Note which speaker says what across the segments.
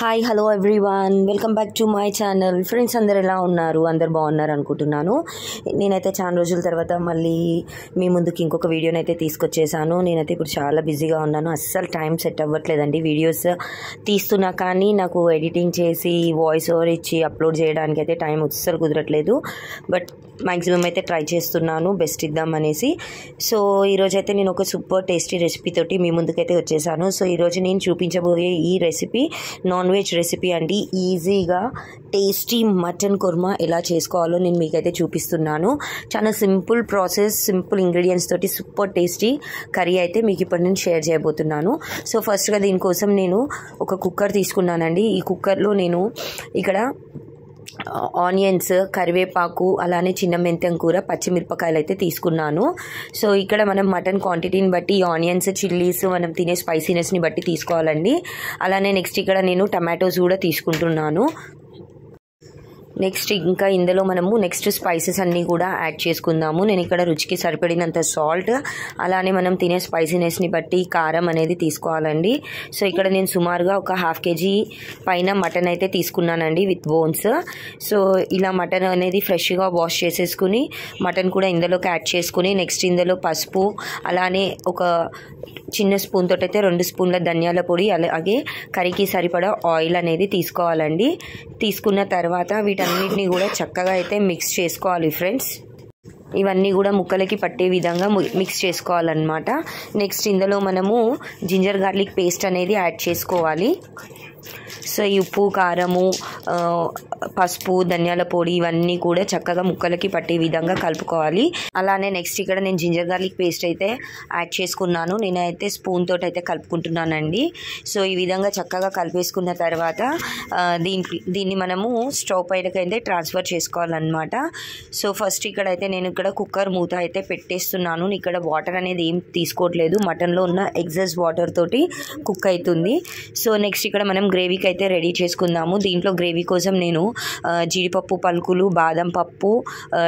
Speaker 1: Hi hello everyone, welcome back to my channel. Friends అందరు ఎలా ఉన్నారు? అందరు బాగున్నారు అనుకుంటున్నాను. నేనైతే చాలా రోజుల తర్వాత మళ్ళీ మీ ముందుకి ఇంకొక వీడియోని అయితే తీసుకొచ్చేసాను. నేనైతే ఇప్పుడు చాలా బిజీగా ఉన్నాను, అస్సలు టైం సెట్ అవ్వట్లేదండి. వీడియోస్ తీస్తున్నా కానీ నాకు ఎడిటింగ్ చేసి వాయిస్ ఓవర్ ఇచ్చి అప్లోడ్ చేయడానికి అయితే టైం అస్సలు కుదరట్లేదు. బట్ మ్యాక్సిమం అయితే ట్రై చేస్తున్నాను బెస్ట్ ఇద్దామనేసి. సో ఈరోజు అయితే నేను ఒక సూపర్ టేస్టీ రెసిపీ తోటి మీ ముందుకైతే వచ్చేసాను. సో ఈరోజు నేను చూపించబోయే ఈ రెసిపీ నాన్ వెజ్ రెసిపీ అండి. ఈజీగా టేస్టీ మటన్ కుర్మా ఎలా చేసుకోవాలో నేను మీకైతే చూపిస్తున్నాను. చాలా సింపుల్ ప్రాసెస్, సింపుల్ ఇంగ్రీడియంట్స్ తోటి సూపర్ టేస్టీ కర్రీ అయితే మీకు ఇప్పుడు నేను షేర్ చేయబోతున్నాను. సో ఫస్ట్గా దీనికోసం నేను ఒక కుక్కర్ తీసుకున్నానండి. ఈ కుక్కర్లో నేను ఇక్కడ ఆనియన్స్, కరివేపాకు, అలానే చిన్న మెంతం కూర, పచ్చిమిరపకాయలు అయితే తీసుకున్నాను. సో ఇక్కడ మనం మటన్ క్వాంటిటీని బట్టి ఆనియన్స్, చిల్లీస్ మనం తినే స్పైసీనెస్ని బట్టి తీసుకోవాలండి. అలానే నెక్స్ట్ ఇక్కడ నేను టమాటోస్ కూడా తీసుకుంటున్నాను. నెక్స్ట్ ఇంకా ఇందులో మనము నెక్స్ట్ స్పైసెస్ అన్నీ కూడా యాడ్ చేసుకుందాము. నేను ఇక్కడ రుచికి సరిపడినంత సాల్ట్, అలానే మనం తినే స్పైసీనెస్ని బట్టి కారం అనేది తీసుకోవాలండి. సో ఇక్కడ నేను సుమారుగా ఒక 1/2 kg పైన మటన్ అయితే తీసుకున్నానండి విత్ బోన్స్. సో ఇలా మటన్ అనేది ఫ్రెష్గా వాష్ చేసేసుకుని మటన్ కూడా ఇందులోకి యాడ్ చేసుకుని నెక్స్ట్ ఇందులో పసుపు, అలానే ఒక చిన్న స్పూన్ తోటి అయితే 2 స్పూన్ల ధనియాల పొడి, అలాగే కర్రీకి సరిపడా ఆయిల్ అనేది తీసుకోవాలండి. తీసుకున్న తర్వాత వీటన్నిటిని కూడా చక్కగా అయితే మిక్స్ చేసుకోవాలి ఫ్రెండ్స్. ఇవన్నీ కూడా ముక్కలకి పట్టే విధంగా మిక్స్ చేసుకోవాలన్నమాట. నెక్స్ట్ ఇందులో మనము జింజర్ గార్లిక్ పేస్ట్ అనేది యాడ్ చేసుకోవాలి. సో ఈ ఉప్పు, కారము, పసుపు, ధనియాల పొడి ఇవన్నీ కూడా చక్కగా ముక్కలకి పట్టే విధంగా కలుపుకోవాలి. అలానే నెక్స్ట్ ఇక్కడ నేను జింజర్ గార్లిక్ పేస్ట్ అయితే యాడ్ చేసుకున్నాను. నేనైతే స్పూన్ తోటి అయితే కలుపుకుంటున్నానండి. సో ఈ విధంగా చక్కగా కలిపేసుకున్న తర్వాత దీన్ని మనము స్టవ్ పైనకి అయితే ట్రాన్స్ఫర్ చేసుకోవాలన్నమాట. సో ఫస్ట్ ఇక్కడైతే నేను ఇక్కడ కుక్కర్ మూత అయితే పెట్టేస్తున్నాను. ఇక్కడ వాటర్ అనేది ఏం తీసుకోవట్లేదు, మటన్లో ఉన్న ఎగ్జాస్ట్ వాటర్ తోటి కుక్ అవుతుంది. సో నెక్స్ట్ ఇక్కడ మనం గ్రేవీకి అయితే రెడీ చేసుకుందాము. దీంట్లో గ్రేవీ కోసం నేను జీడిపప్పు పలుకులు, బాదం పప్పు,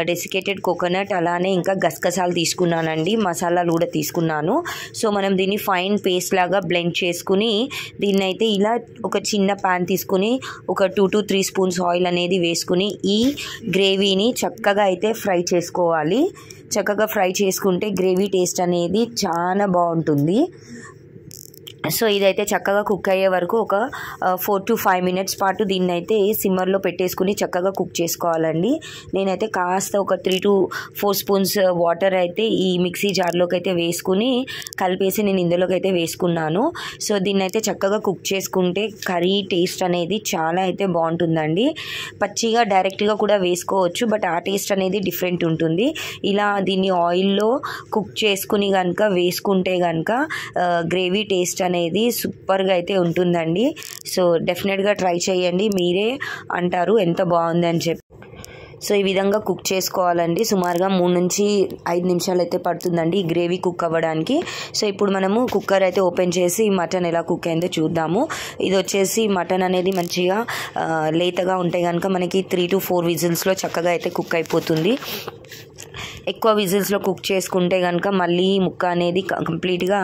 Speaker 1: డెసికేటెడ్ కోకోనట్, అలానే ఇంకా గసగసాలు తీసుకున్నానండి. మసాలాలు కూడా తీసుకున్నాను. సో మనం దీన్ని ఫైన్ పేస్ట్ లాగా బ్లెండ్ చేసుకుని దీన్ని అయితే ఇలా ఒక చిన్న ప్యాన్ తీసుకుని ఒక 2 to 3 స్పూన్స్ ఆయిల్ అనేది వేసుకుని ఈ గ్రేవీని చక్కగా అయితే ఫ్రై చేసుకోవాలి. చక్కగా ఫ్రై చేసుకుంటే గ్రేవీ టేస్ట్ అనేది చాలా బాగుంటుంది. సో ఇదైతే చక్కగా కుక్ అయ్యే వరకు ఒక 4 to 5 minutes పాటు దీన్ని అయితే సిమ్మర్లో పెట్టేసుకుని చక్కగా కుక్ చేసుకోవాలండి. నేనైతే కాస్త ఒక 3 to 4 స్పూన్స్ వాటర్ అయితే ఈ మిక్సీ జార్లోకి అయితే వేసుకుని కలిపేసి నేను ఇందులోకి అయితే వేసుకున్నాను. సో దీన్ని అయితే చక్కగా కుక్ చేసుకుంటే కర్రీ టేస్ట్ అనేది చాలా అయితే బాగుంటుందండి. పచ్చిగా డైరెక్ట్గా కూడా వేసుకోవచ్చు, బట్ ఆ టేస్ట్ అనేది డిఫరెంట్ ఉంటుంది. ఇలా దీన్ని ఆయిల్లో కుక్ చేసుకుని కనుక వేసుకుంటే కనుక గ్రేవీ టేస్ట్ అనేది సూపర్గా అయితే ఉంటుందండి. సో డెఫినెట్గా ట్రై చేయండి, మీరే అంటారు ఎంత బాగుంది అని చెప్పి. సో ఈ విధంగా కుక్ చేసుకోవాలండి. సుమారుగా 3 నుంచి 5 నిమిషాలు అయితే పడుతుందండి ఈ గ్రేవీ కుక్ అవ్వడానికి. సో ఇప్పుడు మనము కుక్కర్ అయితే ఓపెన్ చేసి మటన్ ఎలా కుక్ అయిందో చూద్దాము. ఇది వచ్చేసి మటన్ అనేది మంచిగా లేతగా ఉంటే కనుక మనకి 3 to 4 విజిల్స్లో చక్కగా అయితే కుక్ అయిపోతుంది. ఎక్కువ విజిల్స్లో కుక్ చేసుకుంటే కనుక మళ్ళీ ముక్క అనేది కంప్లీట్గా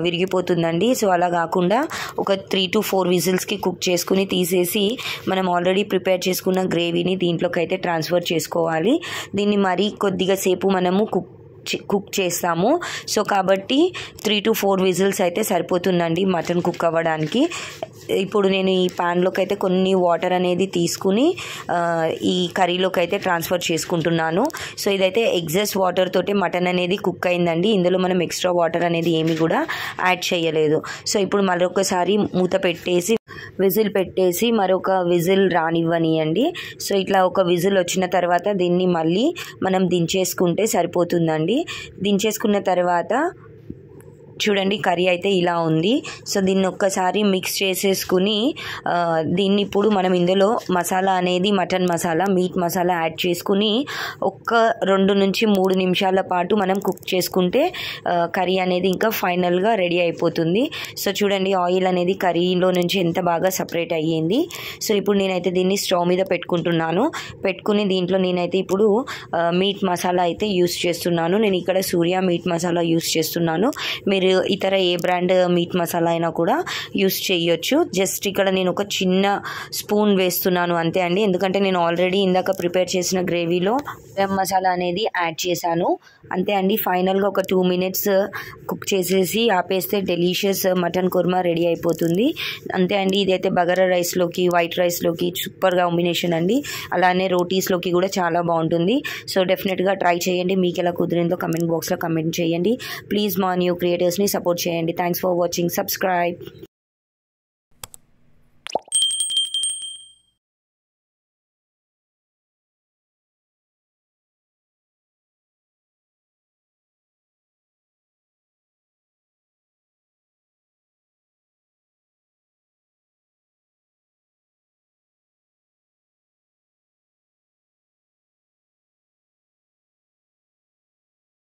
Speaker 1: విరిగిపోతుందండి. సో అలా కాకుండా ఒక 3 to 4 విజిల్స్కి కుక్ చేసుకుని తీసేసి మనం ఆల్రెడీ ప్రిపేర్ చేసుకున్న గ్రేవీని దీంట్లోకి అయితే ట్రాన్స్ఫర్ చేసుకోవాలి. దీన్ని మరీ కొద్దిగా సేపు మనము కుక్ చేస్తాము. సో కాబట్టి 3 to 4 విజిల్స్ అయితే సరిపోతుందండి మటన్ కుక్ అవ్వడానికి. ఇప్పుడు నేను ఈ ప్యాన్లోకి అయితే కొన్ని వాటర్ అనేది తీసుకుని ఈ కర్రీలోకి అయితే ట్రాన్స్ఫర్ చేసుకుంటున్నాను. సో ఇదైతే ఎగ్జాస్ట్ వాటర్ తోటి మటన్ అనేది కుక్ అయిందండి. ఇందులో మనం ఎక్స్ట్రా వాటర్ అనేది ఏమి కూడా యాడ్ చేయలేదు. సో ఇప్పుడు మరొకసారి మూత పెట్టేసి విజిల్ పెట్టేసి మరొక విజిల్ రానివ్వనియండి. సో ఇట్లా ఒక విజిల్ వచ్చిన తర్వాత దీన్ని మళ్ళీ మనం దించేసుకుంటే సరిపోతుందండి. దించేసుకున్న తర్వాత చూడండి కర్రీ అయితే ఇలా ఉంది. సో దీన్ని ఒక్కసారి మిక్స్ చేసేసుకుని దీన్ని ఇప్పుడు మనం ఇందులో మసాలా అనేది mutton masala, meet masala add చేసుకుని ఒక్క 2 నుంచి 3 నిమిషాల పాటు మనం కుక్ చేసుకుంటే కర్రీ అనేది ఇంకా ఫైనల్గా రెడీ అయిపోతుంది. సో చూడండి ఆయిల్ అనేది కర్రీలో నుంచి ఎంత బాగా సపరేట్ అయ్యింది. సో ఇప్పుడు నేనైతే దీన్ని స్టవ్ మీద పెట్టుకుంటున్నాను. పెట్టుకుని దీంట్లో నేనైతే ఇప్పుడు మీట్ మసాలా అయితే యూస్ చేస్తున్నాను. నేను ఇక్కడ సూర్య మీట్ మసాలా యూస్ చేస్తున్నాను. మీరు మీరు ఇతర ఏ బ్రాండ్ మీట్ మసాలా అయినా కూడా యూస్ చేయొచ్చు. జస్ట్ ఇక్కడ నేను ఒక చిన్న స్పూన్ వేస్తున్నాను అంతే అండి, ఎందుకంటే నేను ఆల్రెడీ ఇందాక ప్రిపేర్ చేసిన గ్రేవీలో గరం మసాలా అనేది యాడ్ చేశాను అంతే అండి. ఫైనల్గా ఒక 2 minutes కుక్ చేసేసి ఆపేస్తే డెలీషియస్ మటన్ కుర్మా రెడీ అయిపోతుంది అంతే అండి. ఇదైతే బగారా రైస్లోకి, వైట్ రైస్లోకి సూపర్ కాంబినేషన్ అండి. అలానే రోటీస్లోకి కూడా చాలా బాగుంటుంది. సో డెఫినెట్గా ట్రై చేయండి. మీకు ఎలా కుదిరిందో కమెంట్ బాక్స్లో కమెంట్ చేయండి. ప్లీజ్ మా న్యూ క్రియేటర్స్ని సపోర్ట్ చేయండి. Thanks for watching. సబ్స్క్రైబ్.